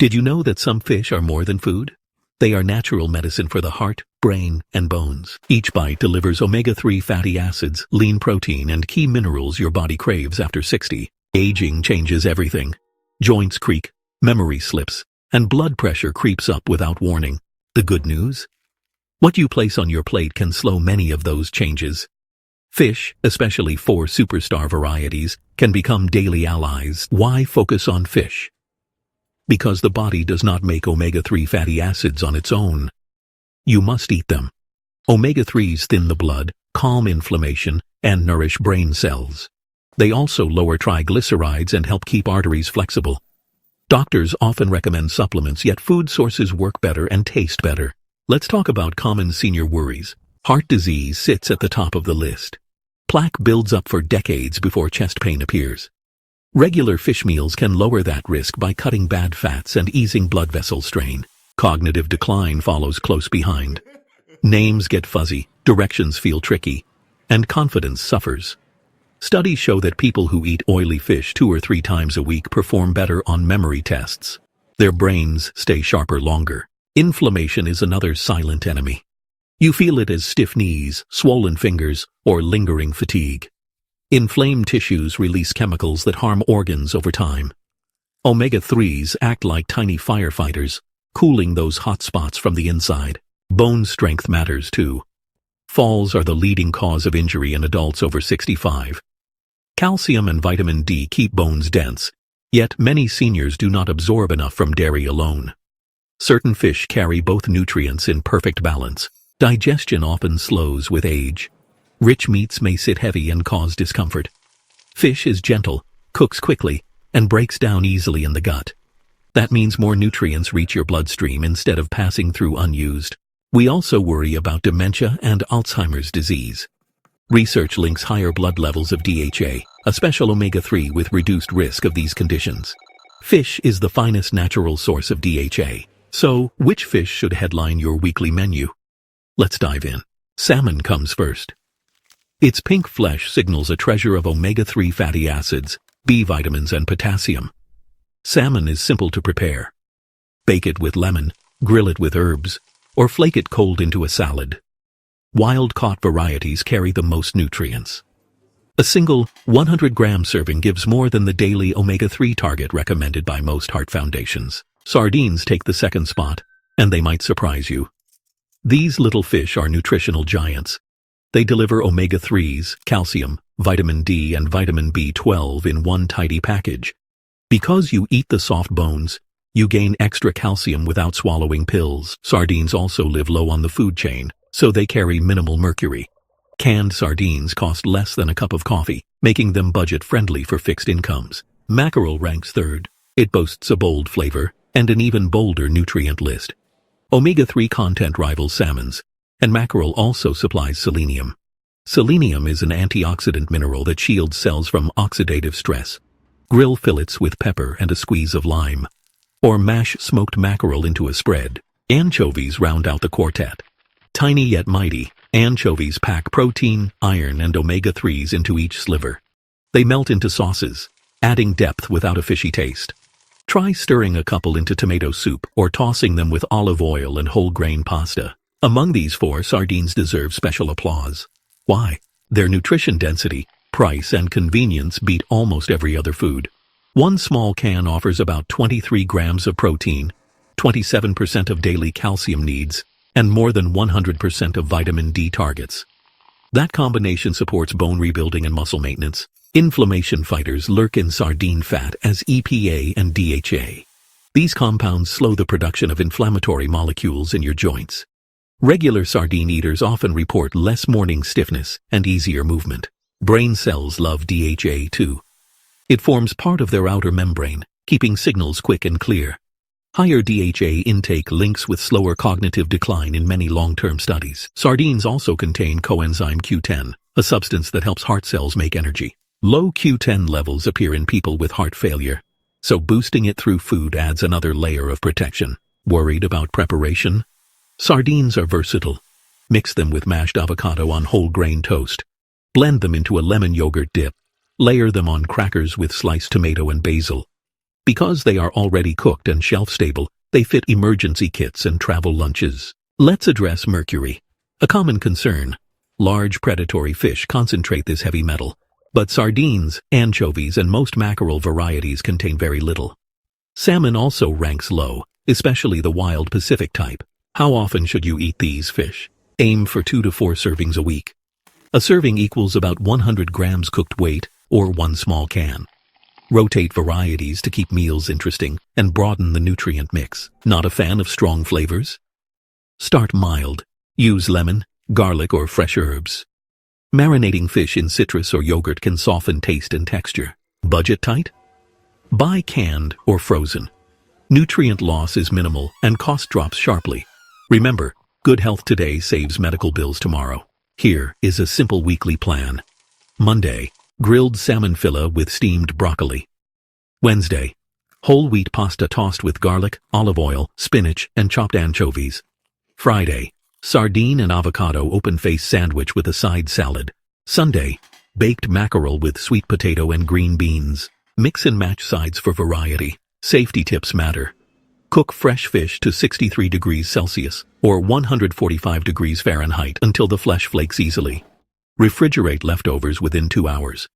Did you know that some fish are more than food? They are natural medicine for the heart, brain, and bones. Each bite delivers omega-3 fatty acids, lean protein, and key minerals your body craves after 60. Aging changes everything. Joints creak, memory slips, and blood pressure creeps up without warning. The good news? What you place on your plate can slow many of those changes. Fish, especially 4 superstar varieties, can become daily allies. Why focus on fish? Because the body does not make omega-3 fatty acids on its own. You must eat them. Omega-3s thin the blood, calm inflammation, and nourish brain cells. They also lower triglycerides and help keep arteries flexible. Doctors often recommend supplements, yet food sources work better and taste better. Let's talk about common senior worries. Heart disease sits at the top of the list. Plaque builds up for decades before chest pain appears. Regular fish meals can lower that risk by cutting bad fats and easing blood vessel strain. Cognitive decline follows close behind. Names get fuzzy, directions feel tricky, and confidence suffers. Studies show that people who eat oily fish 2 or 3 times a week perform better on memory tests. Their brains stay sharper longer. Inflammation is another silent enemy. You feel it as stiff knees, swollen fingers, or lingering fatigue. Inflamed tissues release chemicals that harm organs over time. Omega-3s act like tiny firefighters, cooling those hot spots from the inside. Bone strength matters too. Falls are the leading cause of injury in adults over 65. Calcium and vitamin D keep bones dense, yet many seniors do not absorb enough from dairy alone. Certain fish carry both nutrients in perfect balance. Digestion often slows with age. Rich meats may sit heavy and cause discomfort. Fish is gentle, cooks quickly, and breaks down easily in the gut. That means more nutrients reach your bloodstream instead of passing through unused. We also worry about dementia and Alzheimer's disease. Research links higher blood levels of DHA, a special omega-3 with reduced risk of these conditions. Fish is the finest natural source of DHA. So, which fish should headline your weekly menu? Let's dive in. Salmon comes first. Its pink flesh signals a treasure of omega-3 fatty acids, B vitamins, and potassium. Salmon is simple to prepare. Bake it with lemon, grill it with herbs, or flake it cold into a salad. Wild-caught varieties carry the most nutrients. A single 100-gram serving gives more than the daily omega-3 target recommended by most heart foundations. Sardines take the second spot, and they might surprise you. These little fish are nutritional giants. They deliver omega-3s, calcium, vitamin D, and vitamin B12 in one tidy package. Because you eat the soft bones, you gain extra calcium without swallowing pills. Sardines also live low on the food chain, so they carry minimal mercury. Canned sardines cost less than a cup of coffee, making them budget-friendly for fixed incomes. Mackerel ranks third. It boasts a bold flavor and an even bolder nutrient list. Omega-3 content rivals salmon's, and mackerel also supplies selenium. Selenium is an antioxidant mineral that shields cells from oxidative stress. Grill fillets with pepper and a squeeze of lime. Or mash smoked mackerel into a spread. Anchovies round out the quartet. Tiny yet mighty, anchovies pack protein, iron, and omega-3s into each sliver. They melt into sauces, adding depth without a fishy taste. Try stirring a couple into tomato soup or tossing them with olive oil and whole grain pasta. Among these 4, sardines deserve special applause. Why? Their nutrition density, price, and convenience beat almost every other food. One small can offers about 23 grams of protein, 27% of daily calcium needs, and more than 100% of vitamin D targets. That combination supports bone rebuilding and muscle maintenance. Inflammation fighters lurk in sardine fat as EPA and DHA. These compounds slow the production of inflammatory molecules in your joints. Regular sardine eaters often report less morning stiffness and easier movement. Brain cells love DHA too. It forms part of their outer membrane, keeping signals quick and clear. Higher DHA intake links with slower cognitive decline in many long-term studies. Sardines also contain coenzyme Q10, a substance that helps heart cells make energy. Low Q10 levels appear in people with heart failure, so boosting it through food adds another layer of protection. Worried about preparation? Sardines are versatile. Mix them with mashed avocado on whole grain toast. Blend them into a lemon yogurt dip. Layer them on crackers with sliced tomato and basil. Because they are already cooked and shelf-stable, they fit emergency kits and travel lunches. Let's address mercury, a common concern. Large predatory fish concentrate this heavy metal, but sardines, anchovies, and most mackerel varieties contain very little. Salmon also ranks low, especially the wild Pacific type. How often should you eat these fish? Aim for 2 to 4 servings a week. A serving equals about 100 grams cooked weight, or 1 small can. Rotate varieties to keep meals interesting and broaden the nutrient mix. Not a fan of strong flavors? Start mild. Use lemon, garlic, or fresh herbs. Marinating fish in citrus or yogurt can soften taste and texture. Budget tight? Buy canned or frozen. Nutrient loss is minimal and cost drops sharply. Remember, good health today saves medical bills tomorrow. Here is a simple weekly plan. Monday, grilled salmon fillet with steamed broccoli. Wednesday, whole wheat pasta tossed with garlic, olive oil, spinach, and chopped anchovies. Friday, sardine and avocado open-face sandwich with a side salad. Sunday, baked mackerel with sweet potato and green beans. Mix and match sides for variety. Safety tips matter. Cook fresh fish to 63 degrees Celsius or 145 degrees Fahrenheit until the flesh flakes easily. Refrigerate leftovers within 2 hours.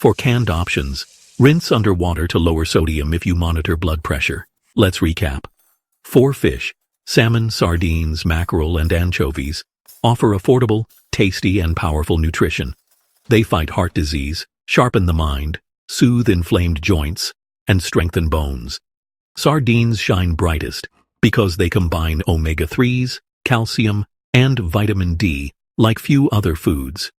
For canned options, rinse under water to lower sodium if you monitor blood pressure. Let's recap. 4 fish, salmon, sardines, mackerel, and anchovies, offer affordable, tasty, and powerful nutrition. They fight heart disease, sharpen the mind, soothe inflamed joints, and strengthen bones. Sardines shine brightest because they combine omega-3s, calcium, and vitamin D like few other foods.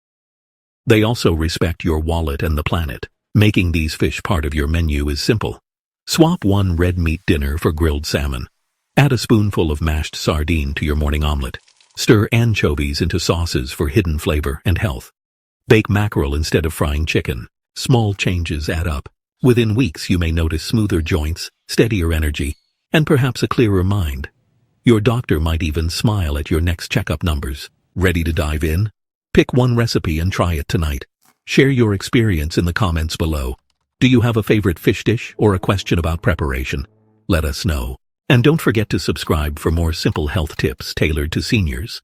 They also respect your wallet and the planet. Making these fish part of your menu is simple. Swap 1 red meat dinner for grilled salmon. Add a spoonful of mashed sardine to your morning omelet. Stir anchovies into sauces for hidden flavor and health. Bake mackerel instead of frying chicken. Small changes add up. Within weeks you may notice smoother joints, steadier energy, and perhaps a clearer mind. Your doctor might even smile at your next checkup numbers. Ready to dive in? Pick one recipe and try it tonight. Share your experience in the comments below. Do you have a favorite fish dish or a question about preparation? Let us know. And don't forget to subscribe for more simple health tips tailored to seniors.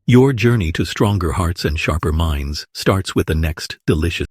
Your journey to stronger hearts and sharper minds starts with the next delicious